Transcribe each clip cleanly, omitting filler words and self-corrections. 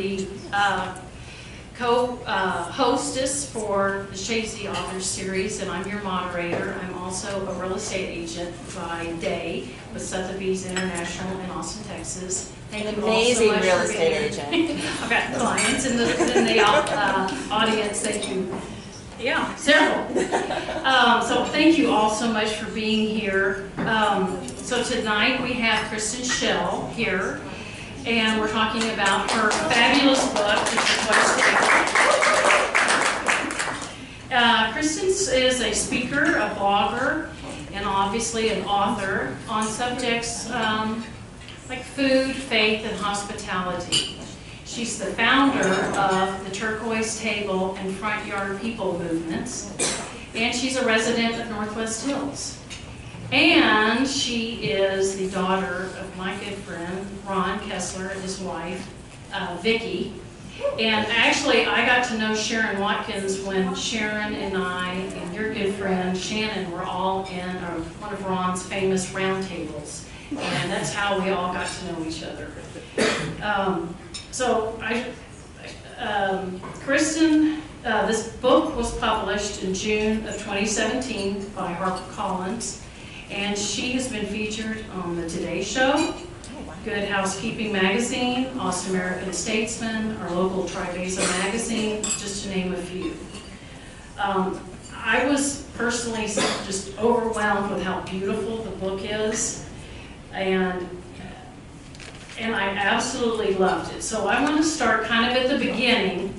the co-hostess for the Chez Authors Series, and I'm your moderator. I'm also a real estate agent by day with Sotheby's International in Austin, Texas. Thank you amazing all so much real for estate being agent. here. I've got clients in the audience. Thank you. Yeah, several. So thank you all so much for being here. So tonight we have Kristin Schell here, and we're talking about her fabulous book, The Turquoise Table. Kristin is a speaker, a blogger, and obviously an author on subjects like food, faith, and hospitality. She's the founder of the Turquoise Table and Front Yard People movements, and she's a resident of Northwest Hills. And she is the daughter of my good friend, Ron Kessler, and his wife, Vicki. And actually, I got to know Sharon Watkins when Sharon and I and your good friend, Shannon, were all in one of Ron's famous roundtables. And that's how we all got to know each other. Kristin, this book was published in June of 2017 by HarperCollins, and she has been featured on the Today Show, Good Housekeeping Magazine, Austin American Statesman, our local Tri-Beza magazine, just to name a few. I was personally just overwhelmed with how beautiful the book is, and I absolutely loved it. So I want to start kind of at the beginning.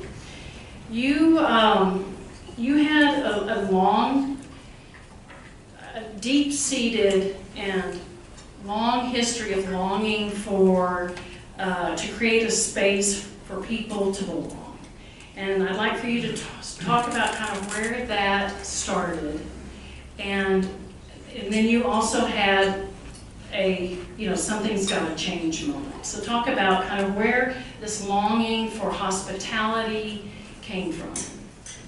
You had a long, deep-seated and long history of longing for to create a space for people to belong. And I'd like for you to talk about kind of where that started. And then you also had a, something's got to change moment. So talk about kind of where this longing for hospitality came from.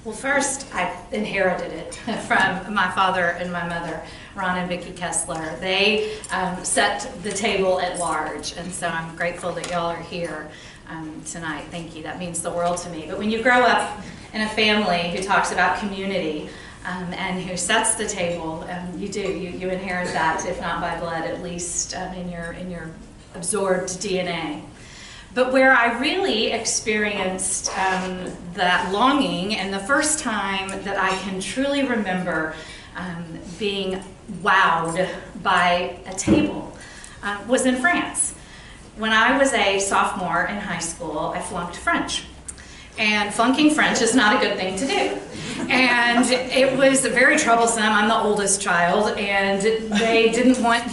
Well, first, I inherited it from my father and my mother, Ron and Vicki Kessler. They set the table at large, and so I'm grateful that y'all are here tonight. Thank you. That means the world to me. But when you grow up in a family who talks about community and who sets the table, you inherit that, if not by blood, at least in your absorbed DNA. But where I really experienced that longing, and the first time that I can truly remember being wowed by a table, was in France. When I was a sophomore in high school, I flunked French. And flunking French is not a good thing to do. And it was very troublesome. I'm the oldest child, and they didn't want,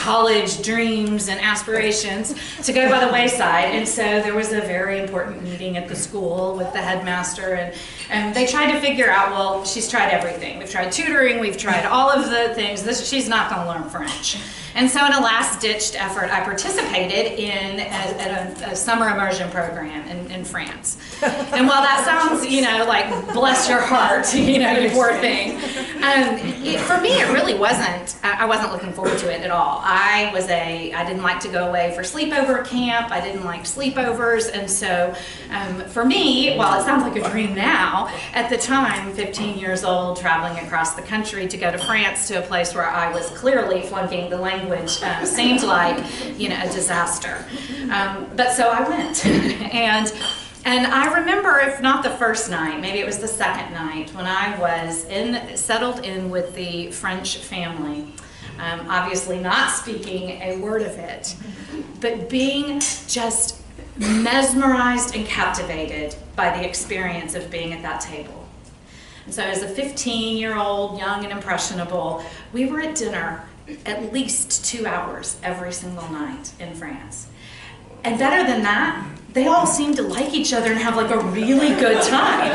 college dreams and aspirations to go by the wayside. And so there was a very important meeting at the school with the headmaster, and they tried to figure out, well, she's tried everything. We've tried tutoring, we've tried all of the things. She's not going to learn French. And so in a last-ditched effort, I participated in a summer immersion program in France. And while that sounds, like bless your heart, you poor thing, for me it really wasn't. I wasn't looking forward to it at all. I didn't like to go away for sleepover camp. I didn't like sleepovers, and so for me, while it sounds like a dream now, at the time, 15 years old, traveling across the country to go to France, to a place where I was clearly flunking the language, seemed like a disaster. But so I went, and I remember, if not the first night, maybe it was the second night, when I was settled in with the French family, obviously not speaking a word of it, but being just mesmerized and captivated by the experience of being at that table. And so as a 15-year-old, young and impressionable, we were at dinner at least 2 hours every single night in France. And better than that, they all seemed to like each other and have like a really good time.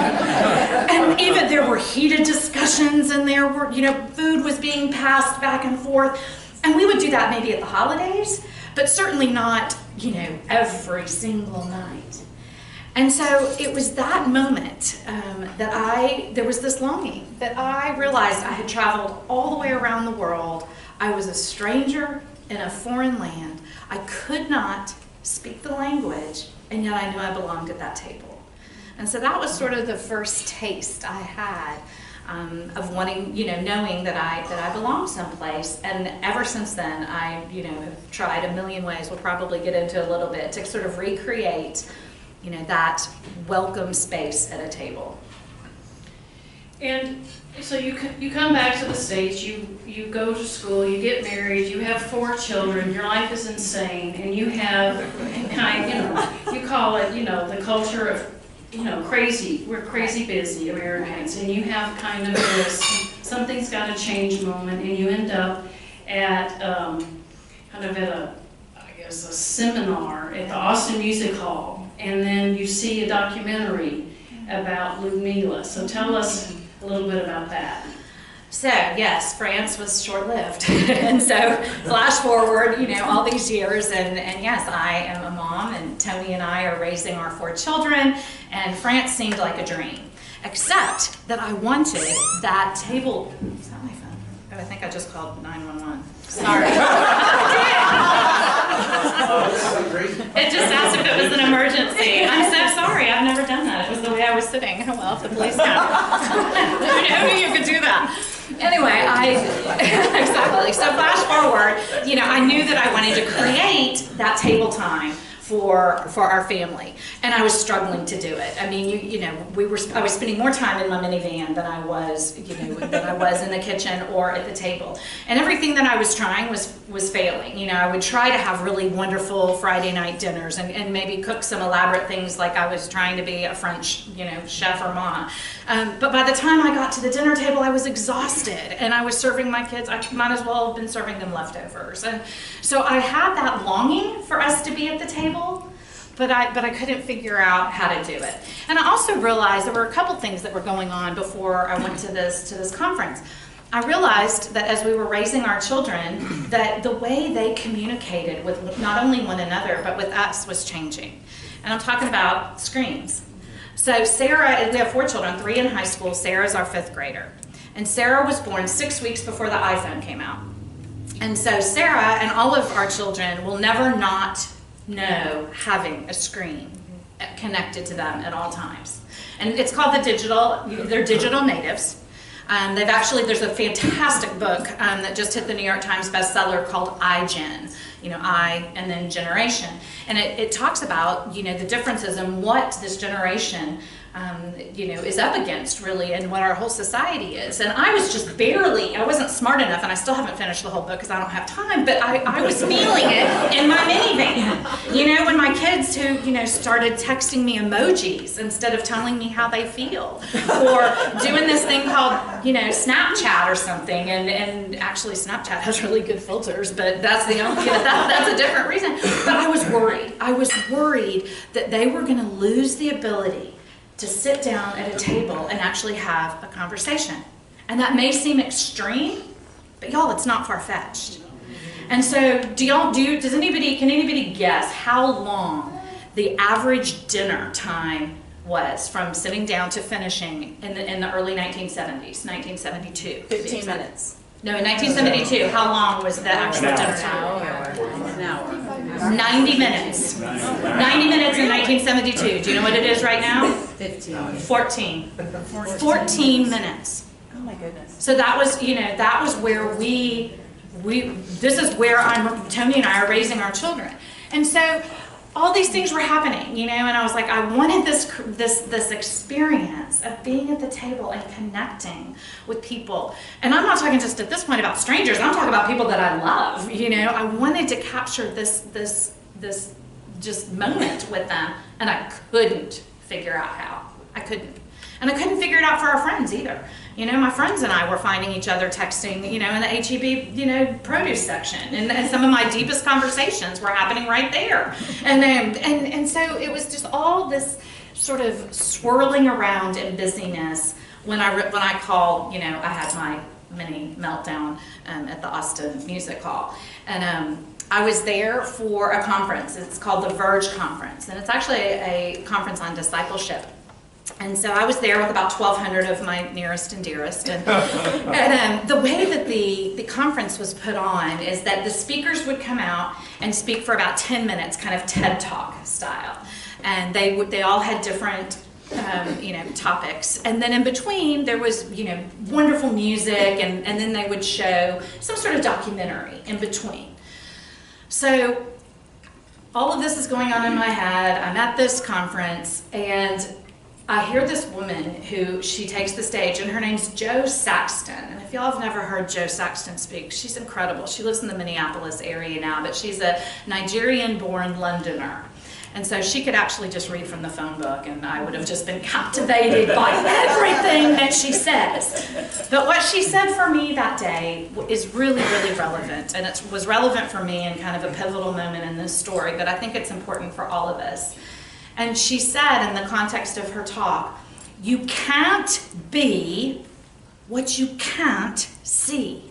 And even there were heated discussions, and there were, food was being passed back and forth. And we would do that maybe at the holidays, but certainly not, every single night. And so it was that moment there was this longing, that I realized I had traveled all the way around the world. I was a stranger in a foreign land. I could not speak the language and yet I knew I belonged at that table. And so that was sort of the first taste I had of wanting, knowing that I belonged someplace. And ever since then, I, have tried a million ways, we'll probably get into a little bit, to sort of recreate, that welcome space at a table. And so you come back to the States, you go to school, you get married, you have 4 children, your life is insane, and you have you call it, the culture of, crazy, we're crazy busy Americans, and you have kind of this, something's got to change moment, and you end up at, a seminar at the Austin Music Hall, and then you see a documentary about Ludmilla. So tell us a little bit about that. So yes, France was short-lived. And so flash forward, all these years, and yes, I am a mom, and Tony and I are raising our 4 children, and France seemed like a dream, except that I wanted that table. Is that my phone? Oh, I think I just called 911. Sorry. It just asked if it was an emergency. I'm so sorry, I've never done that. It was the way I was sitting. Oh well, if the police come. Who knew you could do that? Anyway, exactly. So flash forward, I knew that I wanted to create that table time for our family, and I was struggling to do it. I mean, I was spending more time in my minivan than I was, than I was in the kitchen or at the table, and everything that I was trying was failing. I would try to have really wonderful Friday night dinners and maybe cook some elaborate things like I was trying to be a French, chef or mama. But by the time I got to the dinner table, I was exhausted, and I was serving my kids. I might as well have been serving them leftovers, and so I had that longing for us to be at the table, but I couldn't figure out how to do it. And I also realized there were a couple things that were going on before I went to this conference. I realized that as we were raising our children, that the way they communicated with not only one another, but with us was changing. And I'm talking about screens. So Sarah, we have 4 children, 3 in high school. Sarah's our 5th grader. And Sarah was born 6 weeks before the iPhone came out. And so Sarah and all of our children will never not know having a screen connected to them at all times. And it's called they're digital natives. There's a fantastic book that just hit the New York Times bestseller called iGen, I and then generation. And it talks about, the differences in what this generation is up against, really, and what our whole society is. And I was just I wasn't smart enough, and I still haven't finished the whole book because I don't have time, but I was feeling it in my minivan. When my kids who, started texting me emojis instead of telling me how they feel, or doing this thing called, Snapchat or something, and actually Snapchat has really good filters, but that's that's a different reason. But I was worried. I was worried that they were going to lose the ability to sit down at a table and actually have a conversation. And that may seem extreme, but y'all, it's not far-fetched. And so can anybody guess how long the average dinner time was from sitting down to finishing in the early 1970s, 1972? 15 minutes. No, in 1972, how long was the actual dinner time? An hour. 90 minutes. 90 minutes in 1972. Do you know what it is right now? 15. 14. 14 minutes. Oh my goodness. So that was where this is where Tony and I are raising our children. And so all these things were happening, and I was like, I wanted this experience of being at the table and connecting with people. And I'm not talking just at this point about strangers. I'm talking about people that I love. I wanted to capture this just moment with them, and I couldn't figure out how. I couldn't. And I couldn't figure it out for our friends either. My friends and I were finding each other texting, in the HEB, produce section. And some of my deepest conversations were happening right there. And so it was just all this sort of swirling around in busyness when I called, I had my mini meltdown at the Austin Music Hall. And I was there for a conference. It's called the Verge Conference. And it's actually a conference on discipleship. And so I was there with about 1,200 of my nearest and dearest. And the way that the conference was put on is that the speakers would come out and speak for about 10 minutes, kind of TED Talk style. And they all had different topics. And then in between, there was, wonderful music, and then they would show some sort of documentary in between. So all of this is going on in my head. I'm at this conference, and I hear this woman who, she takes the stage, and her name's Jo Saxton. And if y'all have never heard Jo Saxton speak, she's incredible. She lives in the Minneapolis area now, but she's a Nigerian-born Londoner. And so she could actually just read from the phone book, and I would have just been captivated by everything that she says. But what she said for me that day is really, really relevant, and it was relevant for me in kind of a pivotal moment in this story, but I think it's important for all of us. And she said, in the context of her talk, you can't be what you can't see.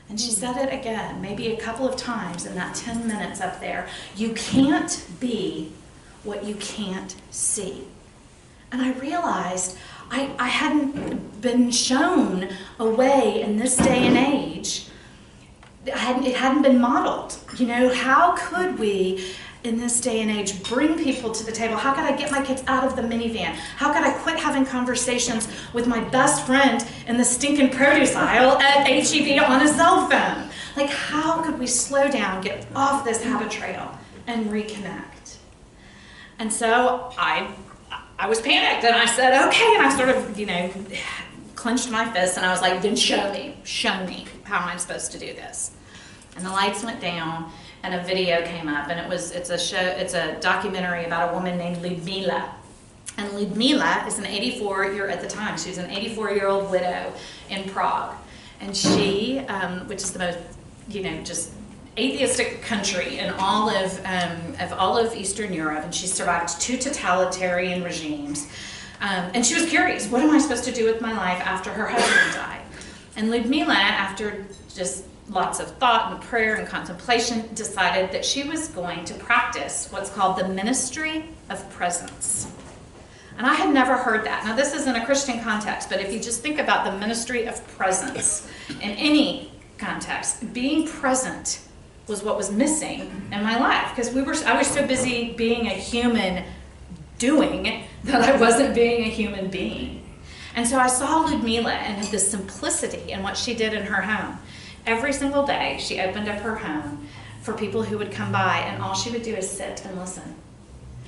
And she said it again, maybe a couple of times in that 10 minutes up there. You can't be what you can't see. And I realized I hadn't been shown a way in this day and age. It hadn't been modeled. How could we, in this day and age, bring people to the table? How could I get my kids out of the minivan? How could I quit having conversations with my best friend in the stinking produce aisle at HEB on a cell phone? Like, how could we slow down, get off this habit trail, and reconnect? And so I was panicked, and I said, okay, and I sort of, clenched my fists, and I was like, then show me, how am I supposed to do this? And the lights went down, and a video came up, and it's a documentary about a woman named Ludmila. And Ludmila is at the time, she was an 84-year-old widow in Prague. And she, which is the most, just atheistic country in all of Eastern Europe, and she survived 2 totalitarian regimes. And she was curious, what am I supposed to do with my life after her husband died? And Ludmila, after just lots of thought and prayer and contemplation, decided that she was going to practice what's called the ministry of presence. And I had never heard that. Now, this is in a Christian context, but if you just think about the ministry of presence in any context, being present was what was missing in my life, because I was so busy being a human doing that I wasn't being a human being. And so I saw Ludmila and the simplicity in what she did in her home. Every single day, she opened up her home for people who would come by, and all she would do is sit and listen.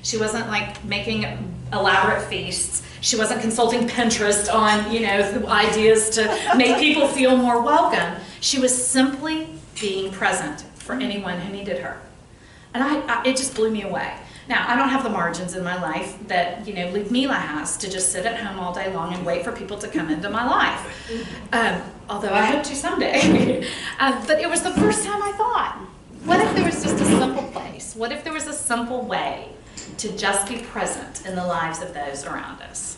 She wasn't like making elaborate feasts. She wasn't consulting Pinterest on, ideas to make people feel more welcome. She was simply being present for anyone who needed her. And it just blew me away. Now, I don't have the margins in my life that, Ludmila has to just sit at home all day long and wait for people to come into my life. Although I hope to someday. But it was the first time I thought, what if there was just a simple place? What if there was a simple way to just be present in the lives of those around us?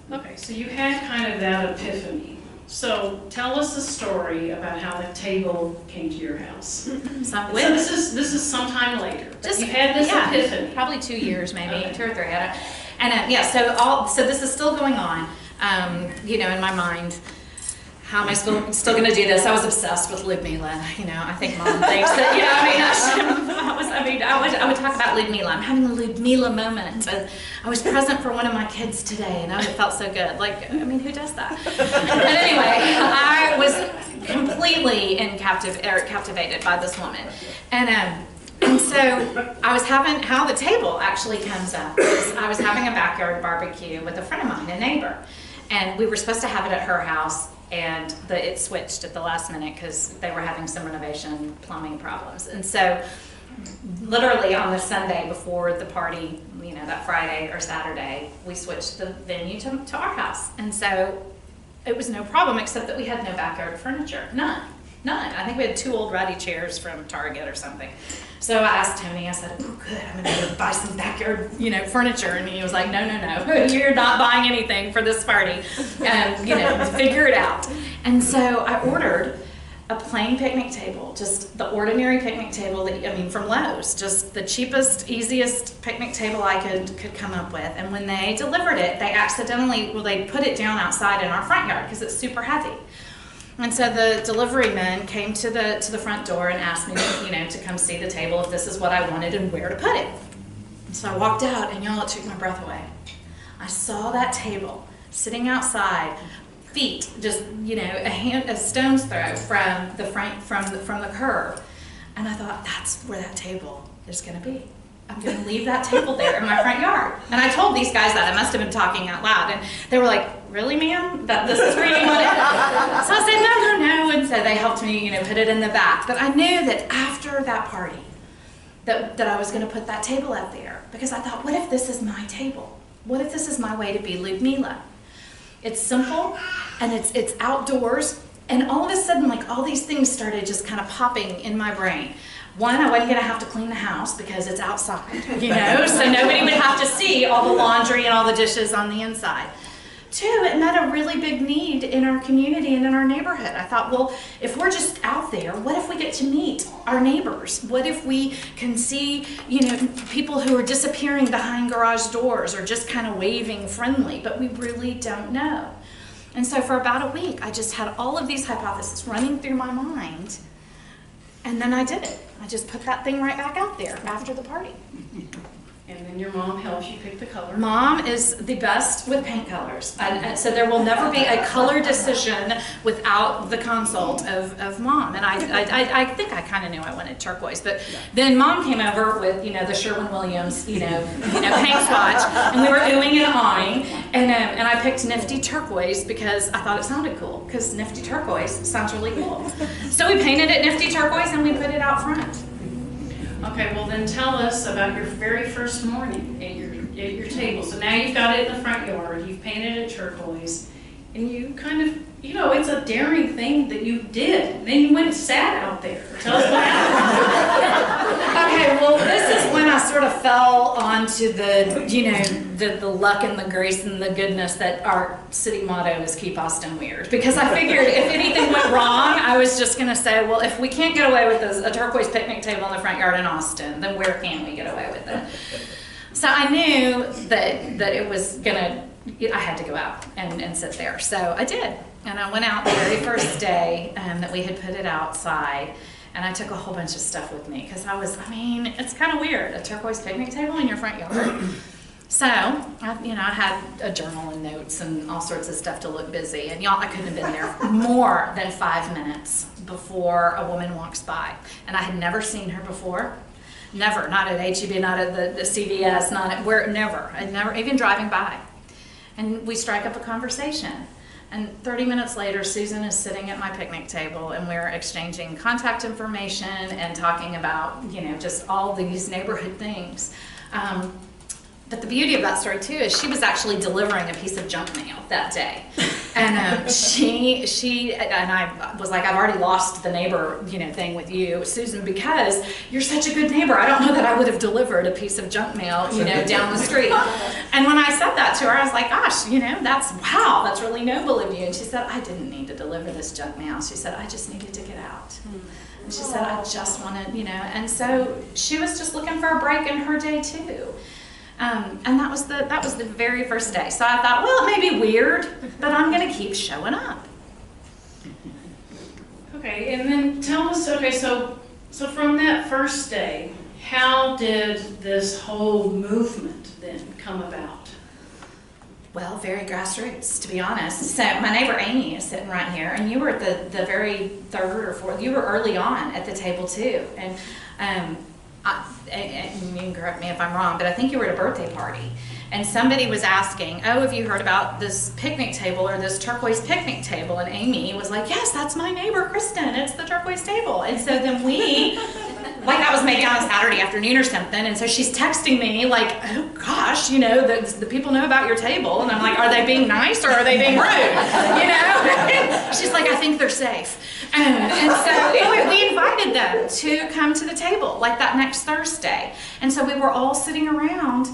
Okay, so you had kind of that epiphany. So tell us the story about how the table came to your house. So this is sometime later. Just you had this epiphany. Probably 2 years, maybe okay. 2 or 3. I don't. And so this is still going on. In my mind. How am I still going to do this? I was obsessed with Ludmila. I think Mom thinks that. I would talk about Ludmila. I'm having a Ludmila moment. And I was present for one of my kids today, and it felt so good. Who does that? But anyway, I was completely captivated by this woman, and so I was having, how the table actually comes up is I was having a backyard barbecue with a friend of mine, a neighbor, and we were supposed to have it at her house. And it switched at the last minute because they were having some renovation plumbing problems. And so literally on the Sunday before the party, that Friday or Saturday, we switched the venue to our house. And so it was no problem, except that we had no backyard furniture. None. I think we had 2 old ratty chairs from Target or something. So I asked Tony, I said, oh good, I'm gonna go buy some backyard, furniture. And he was like, no, you're not buying anything for this party. Figure it out. And so I ordered a plain picnic table, just the ordinary picnic table from Lowe's, just the cheapest, easiest picnic table I could come up with. And when they delivered it, they put it down outside in our front yard because it's super heavy. And so the delivery men came to the front door and asked me, to come see the table if this is what I wanted and where to put it. So I walked out, and y'all, it took my breath away. I saw that table sitting outside, feet just, a stone's throw from the curb. And I thought, that's where that table is going to be. I'm going to leave that table there in my front yard. And I told these guys that. I must have been talking out loud. And they were like, really, ma'am? That this is where you want it? So I said, no. And so they helped me, put it in the back. But I knew that after that party, that I was going to put that table out there. Because I thought, what if this is my table? What if this is my way to be Ludmila? It's simple, and it's outdoors. And all of a sudden, like, all these things started just kind of popping in my brain. One, I wasn't going to have to clean the house because it's outside, so nobody would have to see all the laundry and all the dishes on the inside. Two, it met a really big need in our community and in our neighborhood. I thought, well, if we're just out there, what if we get to meet our neighbors? What if we can see, people who are disappearing behind garage doors or just kind of waving friendly, but we really don't know. And so for about a week, I just had all of these hypotheses running through my mind. And then I did it. I just put that thing right back out there after the party. And then your mom helps you pick the color. Mom is the best with paint colors. And so there will never be a color decision without the consult of Mom. And I think I kind of knew I wanted turquoise. But then Mom came over with, the Sherwin-Williams, paint swatch. And we were oohing and ahhing. And I picked Nifty Turquoise because I thought it sounded cool. Because Nifty Turquoise sounds really cool. So we painted it Nifty Turquoise and we put it out front. Okay, well then tell us about your very first morning at your table. So now you've got it in the front yard, you've painted it turquoise, and you kind of, it's a daring thing that you did. Then you went and sat out there. Tell us what happened. Okay, well this is when I sort of fell onto the luck and the grace and the goodness that our city motto is keep Austin weird. Because I figured if anything went wrong, I was just going to say, well, if we can't get away with a turquoise picnic table in the front yard in Austin, then where can we get away with it? So I knew that it was I had to go out and sit there. So I did. And I went out the very first day that we had put it outside. And I took a whole bunch of stuff with me because it's kind of weird, a turquoise picnic table in your front yard. So, I had a journal and notes and all sorts of stuff to look busy. And y'all, I couldn't have been there more than 5 minutes before a woman walks by. And I had never seen her before. Never, not at HEB, not at the CVS, never. I'd never, even driving by. And we strike up a conversation. And 30 minutes later, Susan is sitting at my picnic table and we're exchanging contact information and talking about, just all these neighborhood things. But the beauty of that story too is she was actually delivering a piece of junk mail that day. And she and I was like, I've already lost the neighbor, thing with you, Susan, because you're such a good neighbor. I don't know that I would have delivered a piece of junk mail, down the street. And when I said that to her, I was like, gosh, that's really noble of you. And she said, I didn't need to deliver this junk mail. She said, I just needed to get out. And she said, I just wanted, and so she was just looking for a break in her day too. And that was the very first day. So I thought, well, it may be weird, but I'm going to keep showing up. Okay, and then tell us, so from that first day, how did this whole movement then come about? Well, very grassroots, to be honest. So my neighbor Amy is sitting right here, and you were at the very third or fourth, you were early on at the table too. And you can correct me if I'm wrong, but I think you were at a birthday party. And somebody was asking, oh, have you heard about this picnic table or this turquoise picnic table? And Amy was like, yes, that's my neighbor, Kristin. It's the turquoise table. And so then we, that was maybe on a Saturday afternoon or something. And so she's texting me like, oh gosh, the people know about your table. And I'm like, are they being nice or are they being rude? She's like, I think they're safe. And so anyway, we invited them to come to the table like that next Thursday. And so we were all sitting around.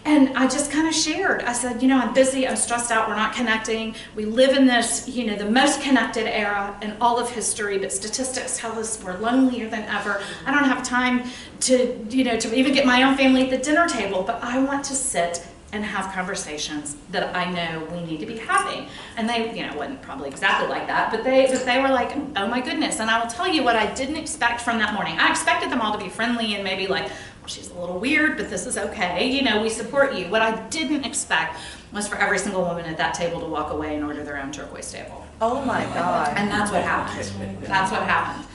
And I just kind of shared. I said, I'm busy, I'm stressed out, we're not connecting. We live in this, the most connected era in all of history, but statistics tell us we're lonelier than ever. I don't have time to even get my own family at the dinner table, but I want to sit and have conversations that I know we need to be having. And they, wasn't probably exactly like that, but they were like, oh my goodness. And I will tell you what I didn't expect from that morning. I expected them all to be friendly and maybe like, she's a little weird, but this is okay. You know, we support you. What I didn't expect was for every single woman at that table to walk away and order their own turquoise table. Oh my God. And that's what happened. That's what happened.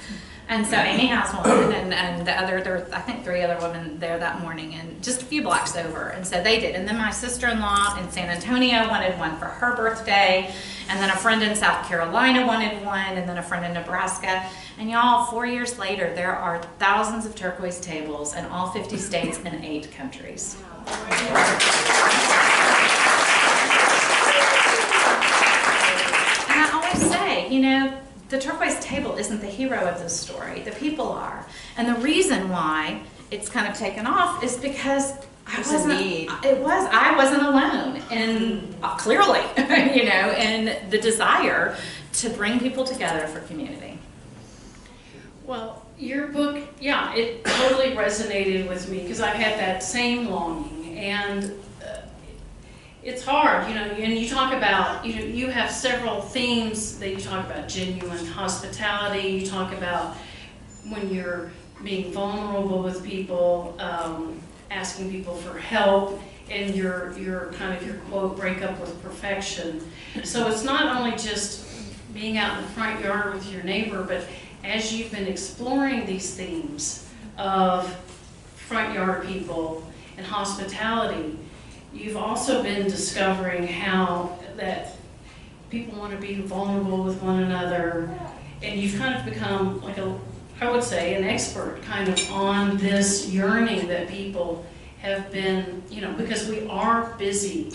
And so Amy has one, and the other, there were, I think, 3 other women there that morning, and just a few blocks over. And so they did. And then my sister-in-law in San Antonio wanted one for her birthday, and then a friend in South Carolina wanted one, and then a friend in Nebraska. And y'all, 4 years later, there are thousands of turquoise tables in all 50 states and 8 countries. And I always say, you know, the turquoise table isn't the hero of this story. The people are. And the reason why it's kind of taken off is because I wasn't alone. And clearly, you know, in the desire to bring people together for community. Well, your book, yeah, it totally resonated with me because I've had that same longing. And it's hard, you know, and you talk about, you know, you have several themes that you talk about: genuine hospitality, you talk about when you're being vulnerable with people, asking people for help, and your kind of your quote, break up with perfection. So it's not only just being out in the front yard with your neighbor, but as you've been exploring these themes of front yard people and hospitality, you've also been discovering how that people want to be vulnerable with one another, and you've kind of become like I would say, an expert kind of on this yearning that people have been, you know, because we are busy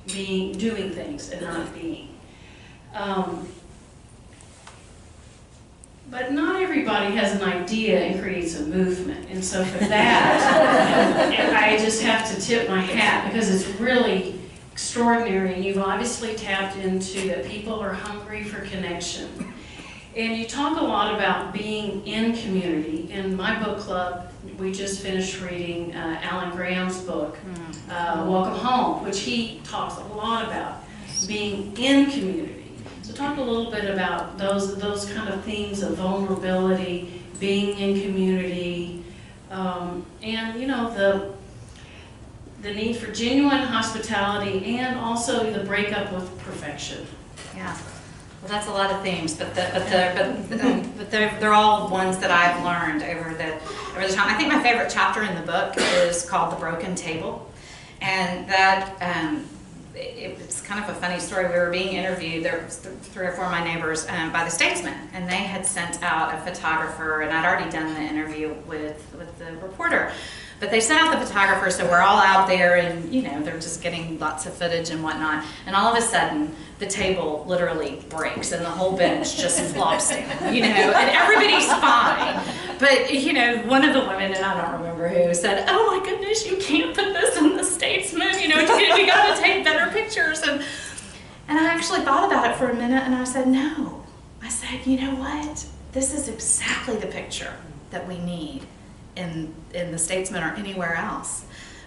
doing things and not being. But not everybody has an idea and creates a movement. And so for that, I just have to tip my hat because it's really extraordinary. And you've obviously tapped into that people are hungry for connection. And you talk a lot about being in community. In my book club, we just finished reading Alan Graham's book, Welcome Home, which he talks a lot about being in community. So talk a little bit about those kind of themes of vulnerability, being in community, and you know the need for genuine hospitality, and also the breakup with perfection. Yeah, well, that's a lot of themes, but they're all ones that I've learned over the time. I think my favorite chapter in the book is called "The Broken Table," and that. It's kind of a funny story. We were being interviewed, there was 3 or 4 of my neighbors, by the Statesman, and they had sent out a photographer, and I'd already done the interview with the reporter. But they sent out the photographer, so we're all out there, and you know, they're just getting lots of footage and whatnot. And all of a sudden, the table literally breaks, and the whole bench just flops down, you know, and everybody's fine. But you know, one of the women, and I don't remember who, said, "Oh my goodness, you can't put this in the Statesman, you know, you got to take better pictures." And I actually thought about it for a minute, and I said, no. I said, you know what? This is exactly the picture that we need in the Statesman or anywhere else,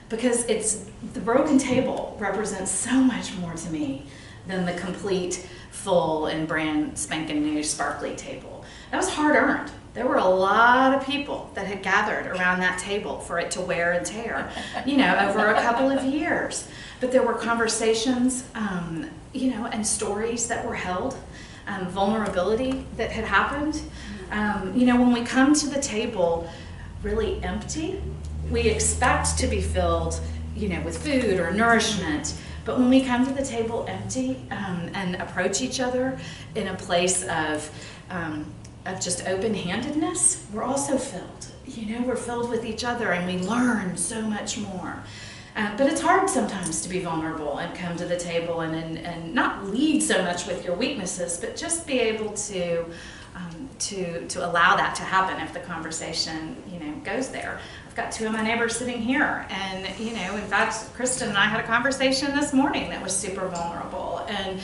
because it's the broken table represents so much more to me than the complete, full, and brand spanking new sparkly table. That was hard earned. There were a lot of people that had gathered around that table for it to wear and tear, you know, over a couple of years. But there were conversations, you know, and stories that were held, vulnerability that had happened. You know, when we come to the table really empty, we expect to be filled, you know, with food or nourishment. But when we come to the table empty and approach each other in a place of just open-handedness, we're also filled. You know, we're filled with each other, and we learn so much more. But it's hard sometimes to be vulnerable and come to the table and not lead so much with your weaknesses, but just be able to allow that to happen if the conversation, you know, goes there. I've got 2 of my neighbors sitting here, and you know, in fact, Kristin and I had a conversation this morning that was super vulnerable, and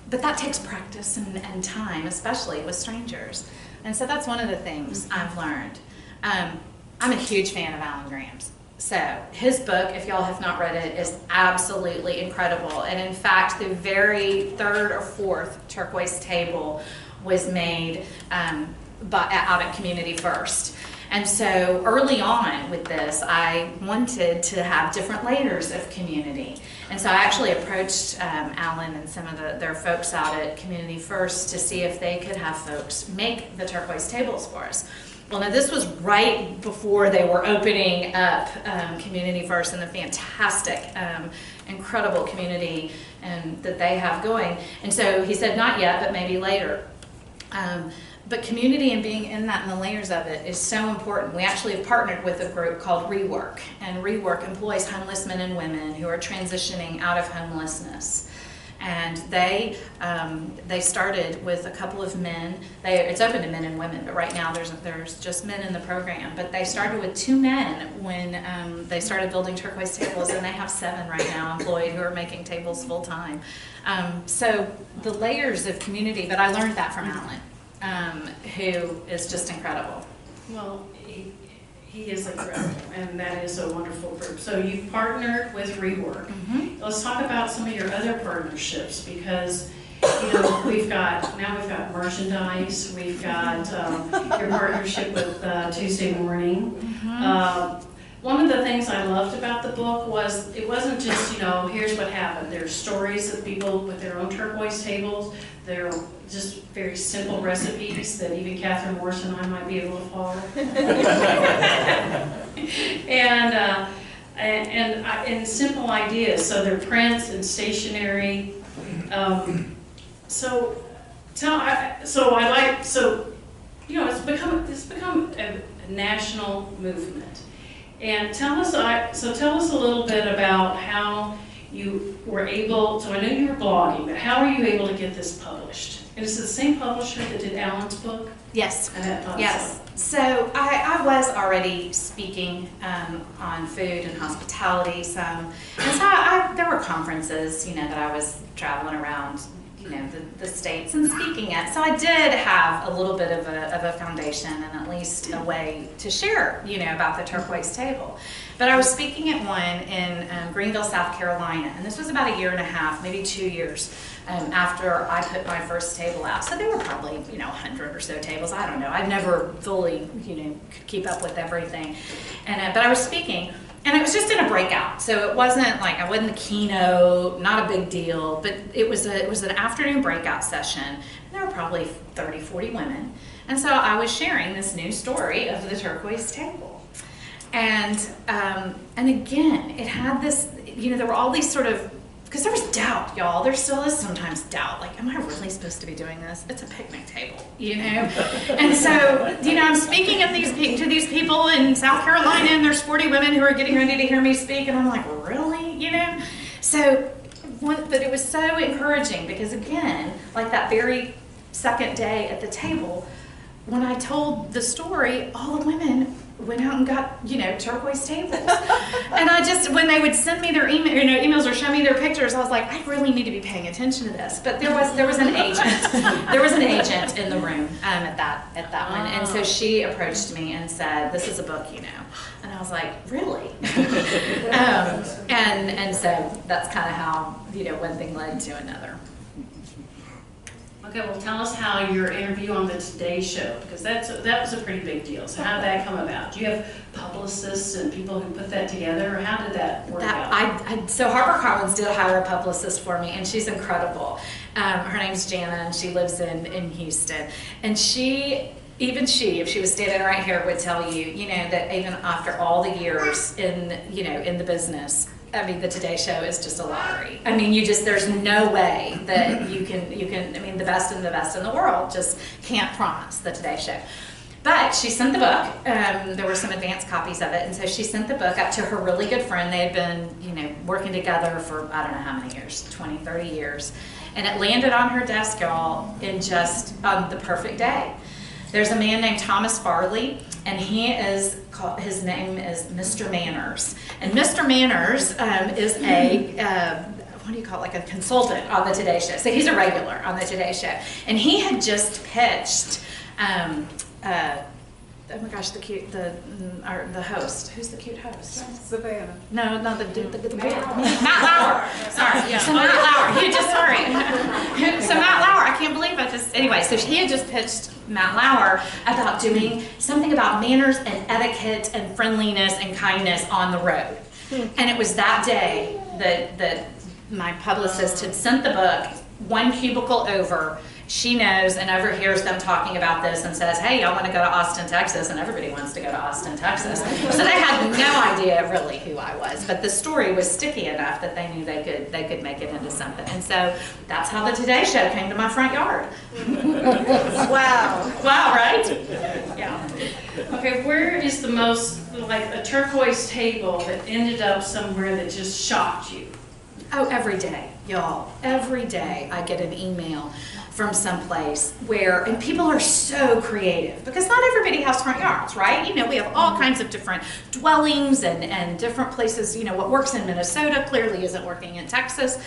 but that takes practice and time, especially with strangers. And so that's one of the things I've learned. I'm a huge fan of Alan Graham's. So his book, if y'all have not read it, is absolutely incredible. And in fact, the very 3rd or 4th turquoise table was made out at Community First. And so early on with this, I wanted to have different layers of community. And so I actually approached Alan and some of their folks out at Community First to see if they could have folks make the turquoise tables for us. Well, now this was right before they were opening up Community First and the fantastic, incredible community that they have going. And so he said, not yet, but maybe later. But community and being in that and the layers of it is so important. We actually have partnered with a group called Rework, and Rework employs homeless men and women who are transitioning out of homelessness. And they started with a couple of men. It's open to men and women, but right now there's just men in the program. But they started with 2 men when they started building turquoise tables, and they have 7 right now employed who are making tables full time. So the layers of community, but I learned that from Alan, who is just incredible. Well, he is incredible, and that is a wonderful group. So you've partnered with Rework. Mm-hmm. Let's talk about some of your other partnerships, because you know we've got merchandise. We've got your partnership with Tuesday Morning. Mm-hmm. One of the things I loved about the book was it wasn't just, here's what happened. There's stories of people with their own turquoise tables. They're just very simple recipes that even Catherine Morris and I might be able to follow. and simple ideas. So they're prints and stationery. It's become a national movement. And tell us a little bit about how you were able, so I know you were blogging, but how were you able to get this published? And is it the same publisher that did Alan's book? Yes. Yes. So I was already speaking on food and hospitality some. And so there were conferences, that I was traveling around, the states and speaking at. So I did have a little bit of a foundation and at least a way to share, about the turquoise table. But I was speaking at one in Greenville, South Carolina, and this was about 1.5 years, maybe 2 years after I put my first table out. So there were probably, 100 or so tables. I don't know. I've never fully, could keep up with everything. And but I was speaking. And it was just in a breakout, so it wasn't like I wasn't the keynote, not a big deal, but it was an afternoon breakout session. And there were probably 30, 40 women, and so I was sharing this new story of the turquoise table, and again, it had this, there were all these sort of, because there was doubt, y'all. There still is sometimes doubt. Like, am I really supposed to be doing this? It's a picnic table, And so, I'm speaking to these people in South Carolina, and there's 40 women who are getting ready to hear me speak, and I'm like, really? So, but it was so encouraging because, again, like that very second day at the table, when I told the story, all the women went out and got, turquoise tables. And I just, when they would send me their emails or show me their pictures, I was like, I really need to be paying attention to this. But there was an agent. There was an agent in the room at that one. And so she approached me and said, this is a book, And I was like, really? And so that's kind of how, one thing led to another. Okay, well, tell us how your interview on the Today Show, because that was a pretty big deal. So how did that come about? Do you have publicists and people who put that together, or how did that work out? So HarperCollins did hire a publicist for me, and she's incredible. Her name's Jana, and she lives in Houston. And even she, if she was standing right here, would tell you, that even after all the years in the business, the Today Show is just a lottery. There's no way that you can, the best and the best in the world just can't promise the Today Show. But she sent the book. There were some advanced copies of it, and so she sent the book up to her really good friend. They had been, working together for, I don't know how many years, 20, 30 years. And it landed on her desk, y'all, in just the perfect day. There's a man named Thomas Farley, and his name is Mr. Manners. And Mr. Manners is what do you call it, like a consultant on the Today Show. So he's a regular on the Today Show. And he had just pitched, oh my gosh, the host. Who's the cute host? Savannah. No, the Matt Lauer. Sorry, yeah. So Matt Lauer. So Matt Lauer, I can't believe anyway, so he had just pitched Matt Lauer about doing something about manners and etiquette and friendliness and kindness on the road. And it was that day that my publicist had sent the book one cubicle over. She knows and overhears them talking about this and says, hey, y'all want to go to Austin, Texas? And everybody wants to go to Austin, Texas. So they had no idea really who I was. But the story was sticky enough that they knew they could make it into something. And so that's how the Today Show came to my front yard. Wow. Wow, right? Yeah. Okay, where is the most, like a turquoise table that ended up somewhere that just shocked you? Oh, every day, y'all. Every day I get an email from someplace where, and people are so creative because not everybody has front yards, right? You know, we have all kinds of different dwellings and different places. You know, what works in Minnesota clearly isn't working in Texas.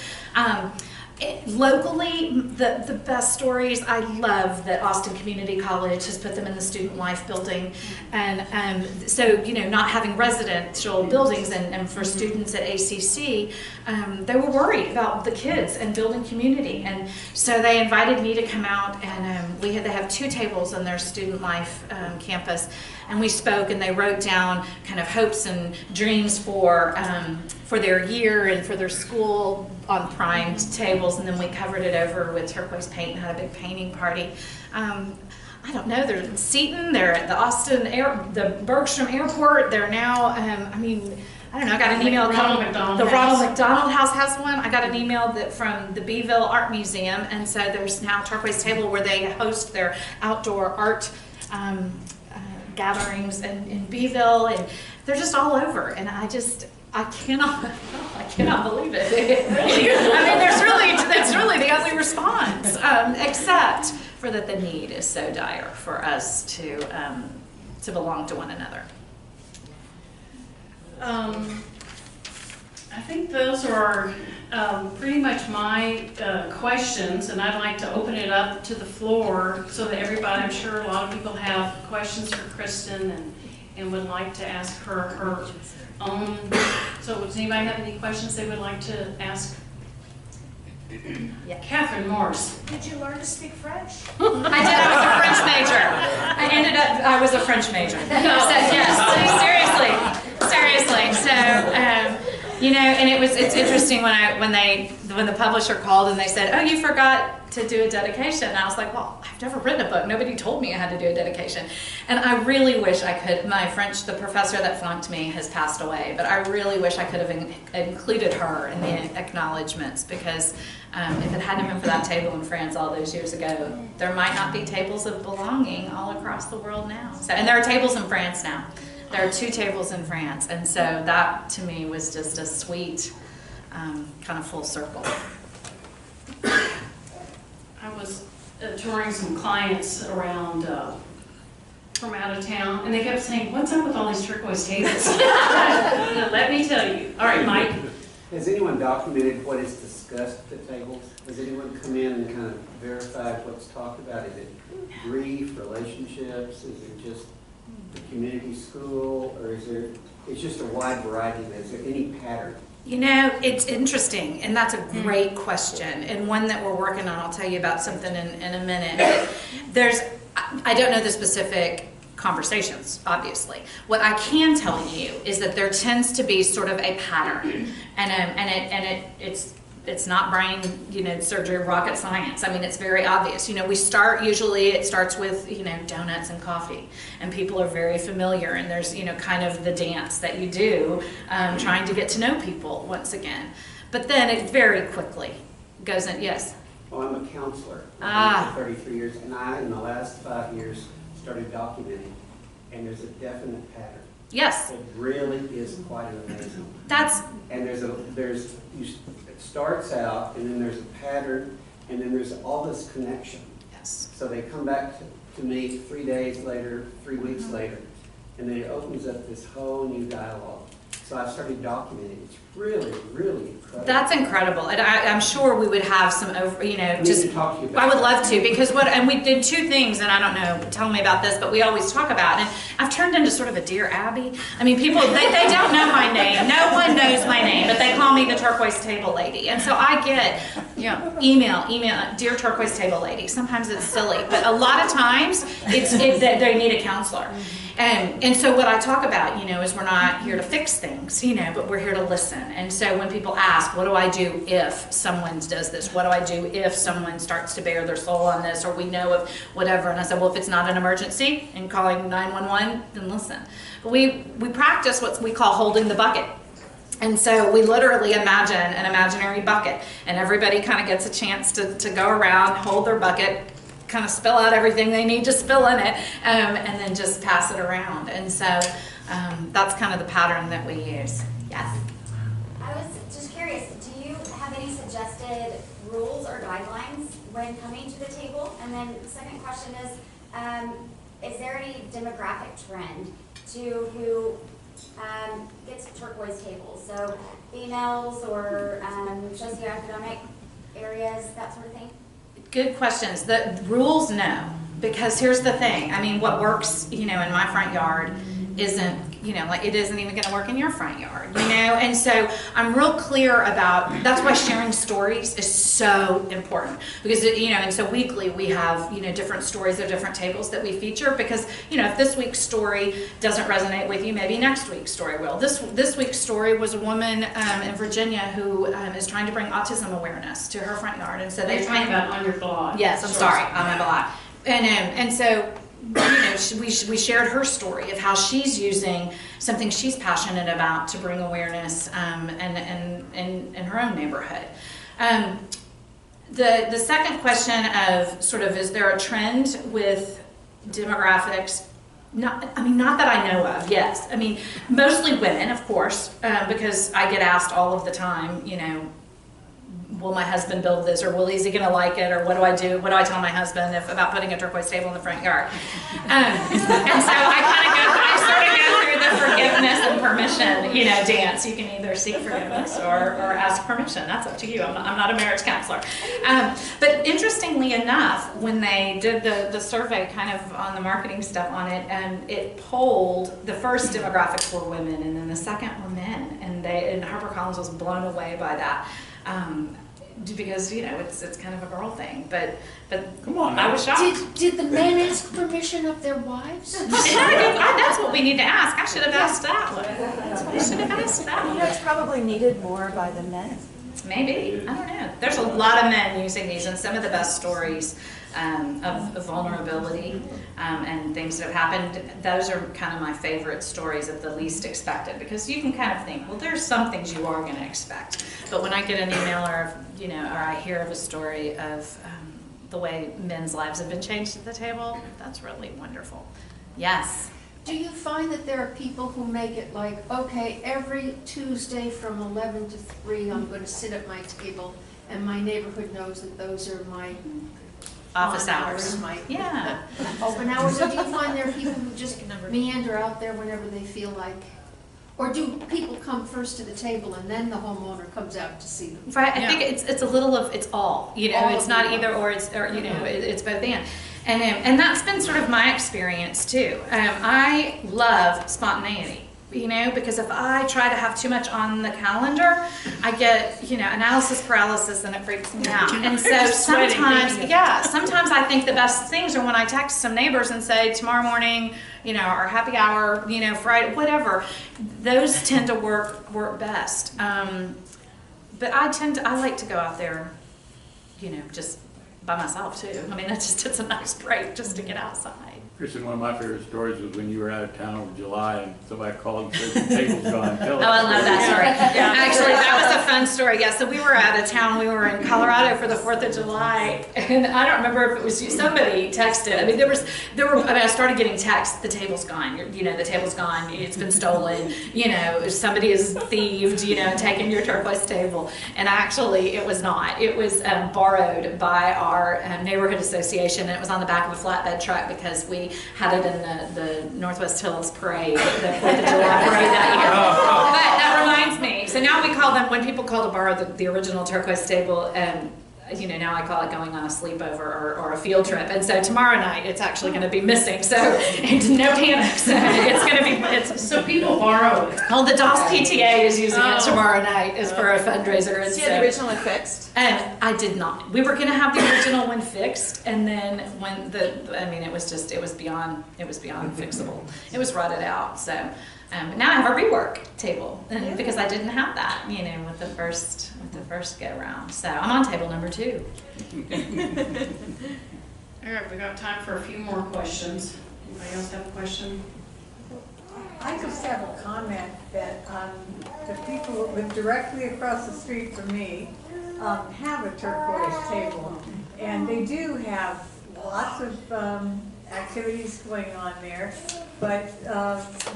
Locally, the best stories, I love that Austin Community College has put them in the Student Life building. And so, you know, not having residential buildings and for students at ACC, they were worried about the kids and building community. And so they invited me to come out and they have 2 tables in their Student Life campus. And we spoke and they wrote down kind of hopes and dreams for their year and for their school on primed tables, and then we covered it over with turquoise paint and had a big painting party. I don't know, they're in Seton, they're at the Bergstrom Airport, they're now, I don't know, I got an email. The Ronald McDonald House has one. I got an email from the Beeville Art Museum, and so there's now a turquoise table where they host their outdoor art gatherings in Beeville, and they're just all over, and I cannot believe it. Really, that's really the only response, except for that the need is so dire for us to belong to one another. I think those are pretty much my questions, and I'd like to open it up to the floor so that everybody, I'm sure a lot of people have questions for Kristin and would like to ask her own. So does anybody have any questions they would like to ask? Yeah. Catherine Morse. Did you learn to speak French? I did. I was a French major. I was a French major. No. So, yes, seriously. So, you know, and it's interesting when the publisher called and they said, "Oh, you forgot to do a dedication." And I was like, "Well, I've never written a book. Nobody told me I had to do a dedication." And I really wish I could. My French, the professor that flunked me has passed away, but I really wish I could have included her in the acknowledgments, because if it hadn't been for that table in France all those years ago, there might not be tables of belonging all across the world now. So, and there are tables in France now. There are 2 tables in France, and so that to me was just a sweet kind of full circle. I was touring some clients around from out of town, and they kept saying, "What's up with all these turquoise tables?" Let me tell you. All right, Mike. Has anyone documented what is discussed at the tables? Has anyone come in and kind of verified what's talked about? Is it grief, relationships? Is it just the community school, or it's just a wide variety? Is there any pattern? You know, it's interesting, and that's a great question, and one that we're working on. I'll tell you about something in a minute. I don't know the specific conversations, obviously. What I can tell you is that there tends to be sort of a pattern, and it's not brain, surgery, rocket science. I mean, it's very obvious. Usually it starts with, donuts and coffee, and people are very familiar, and there's, kind of the dance that you do, trying to get to know people once again. But then it very quickly goes in, yes? Well, I'm a counselor. I've been for 33 years, and in the last 5 years, started documenting, and there's a definite pattern. Yes. It really is quite amazing. And it starts out, and then there's a pattern, and then there's all this connection. Yes. So they come back to me 3 days later, 3 weeks later, and then it opens up this whole new dialogue. So I started documenting. It's really, really incredible. That's incredible, and I'm sure we would have some over, just. Talk to you about I would love to, because we did 2 things, and I don't know. Tell me about this, but we always talk about, and I've turned into sort of a Dear Abby. I mean, people they don't know my name. No one knows my name, but they call me the Turquoise Table Lady, and so I get Yeah, email, dear turquoise table lady. Sometimes it's silly, but a lot of times it's that they need a counselor. And so what I talk about, is we're not here to fix things, but we're here to listen. And so when people ask, what do I do if someone does this? What do I do if someone starts to bare their soul on this, or we know of whatever? And I said, well, if it's not an emergency and calling 911, then listen. We practice what we call holding the bucket. And so we literally imagine an imaginary bucket, and everybody kind of gets a chance to go around, hold their bucket, kind of spill out everything they need to spill in it, and then just pass it around. And so that's kind of the pattern that we use. Yes? I was just curious, do you have any suggested rules or guidelines when coming to the table? And then the second question is there any demographic trend to who gets turquoise tables? So females or socioeconomic areas, that sort of thing? Good questions. The rules, no. Because here's the thing. I mean, what works, in my front yard isn't, it isn't even going to work in your front yard, And so I'm real clear about, that's why sharing stories is so important. Because, and so weekly we have, different stories of different tables that we feature, because, if this week's story doesn't resonate with you, maybe next week's story will. This week's story was a woman in Virginia who is trying to bring autism awareness to her front yard. And so They're talking about on your blog. Yes, I'm sorry, on my blog. And so, we shared her story of how she's using something she's passionate about to bring awareness in her own neighborhood. The second question of sort of, is there a trend with demographics? Not that I know of. Yes, mostly women, of course, because I get asked all of the time, will my husband build this, or is he going to like it, or what do I do? What do I tell my husband about putting a turquoise table in the front yard? And so I sort of go through the forgiveness and permission, dance. You can either seek forgiveness or ask permission. That's up to you. I'm not a marriage counselor. But interestingly enough, when they did the survey kind of on the marketing stuff on it, it polled, the first demographics were women, and then the second were men. And HarperCollins was blown away by that. Because it's kind of a girl thing, but come on, I was shocked. Did the men ask permission of their wives? That's what we need to ask. I should have asked that one. We should have asked that one. It's probably needed more by the men. Maybe, I don't know. There's a lot of men using these, and some of the best stories of vulnerability and things that have happened. Those are kind of my favorite stories of the least expected, because you can kind of think, well, there's some things you are going to expect. But when I get an email or I hear of a story of the way men's lives have been changed at the table, that's really wonderful. Yes. Do you find that there are people who make it like, okay, every Tuesday from 11 to 3, I'm going to sit at my table, and my neighborhood knows that those are my Office hours. my Yeah. open hours? Or do you find there are people who just meander out there whenever they feel like? Or do people come first to the table and then the homeowner comes out to see them? Right. I think it's a little of it's all. All it's not either or. It's both and that's been sort of my experience too. I love spontaneity. Because if I try to have too much on the calendar, I get, analysis paralysis, and it freaks me out. And so sometimes I think the best things are when I text some neighbors and say, tomorrow morning, our happy hour, Friday, whatever. Those tend to work best. But I like to go out there, just by myself too. It's a nice break just to get outside. Kristin, one of my favorite stories was when you were out of town over July and somebody called and said the table's gone. Oh, I love that story. Actually, that was a fun story. Yeah, so we were out of town. We were in Colorado for the 4th of July, and I don't remember if it was you. Somebody texted. I started getting texts. The table's gone. The table's gone. It's been stolen. Somebody has thieved. Taken your turquoise table. And actually, it was not. It was borrowed by our neighborhood association, and it was on the back of a flatbed truck because we had it in the Northwest Hills Parade, the 4th of July parade that year. But that reminds me, so now we call them, when people call to borrow the original turquoise table, now I call it going on a sleepover or a field trip. And so tomorrow night, it's actually going to be missing. So no panic. So it's going to be, So people borrow it. well, the DOS PTA is using it tomorrow night as for a fundraiser. And So you had the original one fixed? and I did not. We were going to have the original one fixed, and then when it was beyond fixable. It was rotted out. So but now I have a rework table, and because I didn't have that, with the first go round. So I'm on table number 2. All right, we got time for a few more questions. Anybody else have a question? I just have a comment that the people who live directly across the street from me have a turquoise table. And they do have lots of activities going on there. But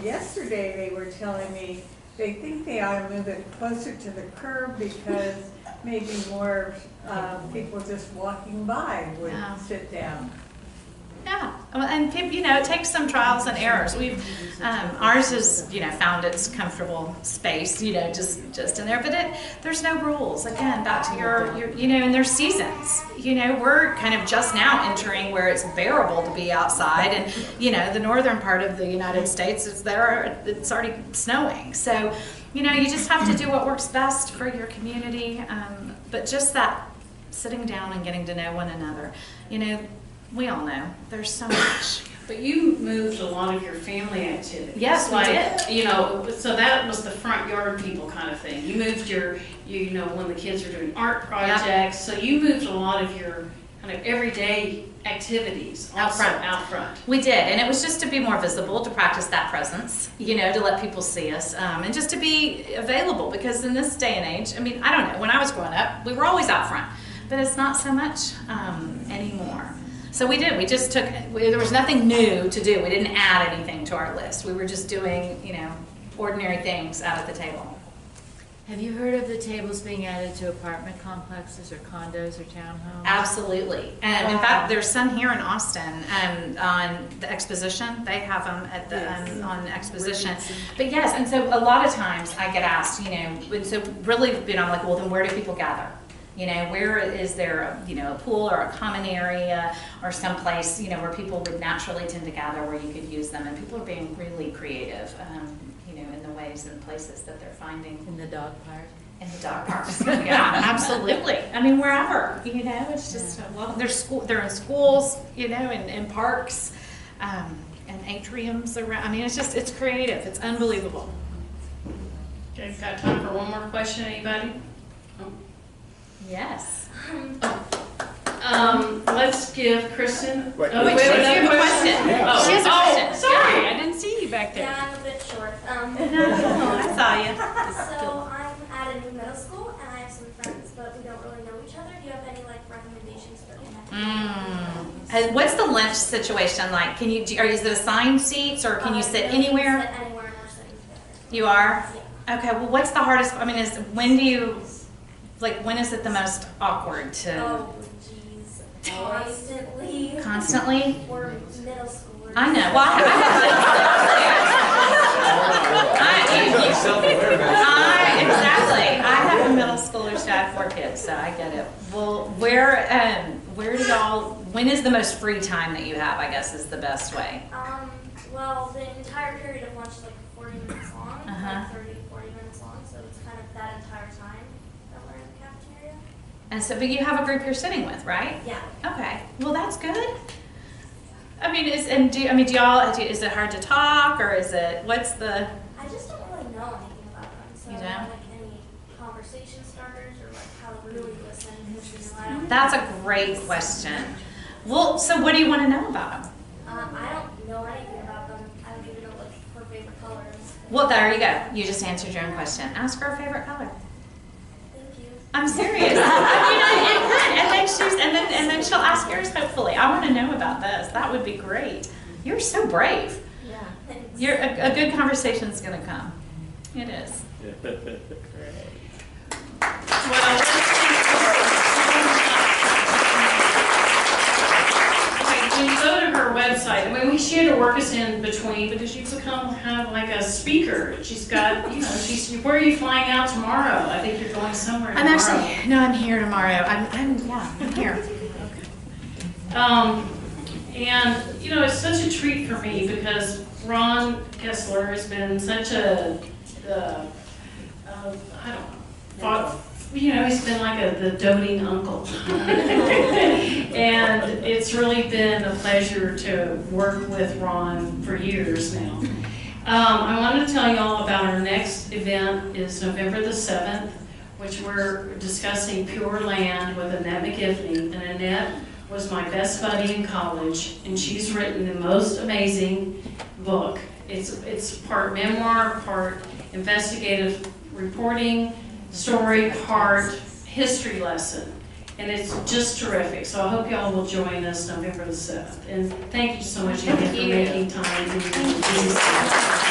yesterday they were telling me they think they ought to move it closer to the curb because maybe more people just walking by would sit down. Yeah, and it takes some trials and errors. We've ours has found its comfortable space, just in there. But there's no rules. Again, back to your and there's seasons. We're kind of just now entering where it's bearable to be outside, and the northern part of the United States it's already snowing. So you just have to do what works best for your community. But just that sitting down and getting to know one another, we all know there's so much. But you moved a lot of your family activities. Yes, we did. So that was the front yard people kind of thing. You moved when the kids are doing art projects. So you moved a lot of your kind of everyday activities out front. We did, and it was just to be more visible, to practice that presence, to let people see us, and just to be available. Because in this day and age, I don't know, when I was growing up, we were always out front, but it's not so much anymore. So we did. We just there was nothing new to do. We didn't add anything to our list. We were just doing, ordinary things out at the table. Have you heard of the tables being added to apartment complexes or condos or townhomes? Absolutely. And in fact, there's some here in Austin on the Exposition. They have them at the on the Exposition. But yes, and so a lot of times I get asked, and so really, I'm like, well, then where do people gather? Where is there a pool or a common area or someplace, where people would naturally tend to gather where you could use them. And people are being really creative, in the ways and places that they're finding. In the dog park? In the dog parks. Yeah, absolutely. Wherever, it's just, they're in schools, in parks, and atriums around. It's creative. It's unbelievable. Okay, got time for one more question, anybody? Yes. Let's give Kristin. Wait, you have a question. Yeah. She has a question. Sorry, I didn't see you back there. Yeah, I'm a bit short. I saw you. So I'm at a new middle school and I have some friends, but we don't really know each other. Do you have any recommendations for connecting? And what's the lunch situation like? Can you is it assigned seats or can you sit anywhere? Sit anywhere and we're sitting together. You are? Yeah. Okay. Well, what's the hardest? When is it the most awkward to? Oh, geez. Constantly. Constantly? We're middle schoolers. I know. Well, exactly. I have a middle schooler, so I have 4 kids, so I get it. Well, where do y'all? When is the most free time that you have? I guess is the best way. Well, the entire period of lunch is 40 minutes long, Uh-huh. 30 to 40 minutes long, so it's kind of that entire time that we're in the cafeteria. And so, but you have a group you're sitting with, right? Yeah. Okay. Well, that's good. Do y'all? Is it hard to talk, or is it? What's the? I just don't really know anything about them, so You I don't? don't any conversation starters or how to really listen. I don't. That's a great question. Well, so what do you want to know about them? I don't know anything about them. I don't even know her favorite color is. Well, there you go. You just answered your own question. Ask her favorite color. Thank you. I'm serious. And then she'll ask yours. Hopefully, I want to know about this. That would be great. You're so brave. Yeah. Thanks. A good conversation is going to come. It is. When you go to her website, we she had to work us in between because you've become kind of like a speaker. She's got, you know, where are you flying out tomorrow? I think you're going somewhere tomorrow. I'm here tomorrow. I'm here. And, you know, it's such a treat for me because Ron Kessler has been such I don't know, you know, he's been like the doting uncle. And it's really been a pleasure to work with Ron for years now. I wanted to tell you all about our next event is November the 7th, which we're discussing Pure Land with Annette McGivney. And Annette was my best buddy in college, and she's written the most amazing book. It's part memoir, part investigative reporting, story, part history lesson. And it's just terrific. So I hope y'all will join us November the 7th. And thank you so much again for making time to be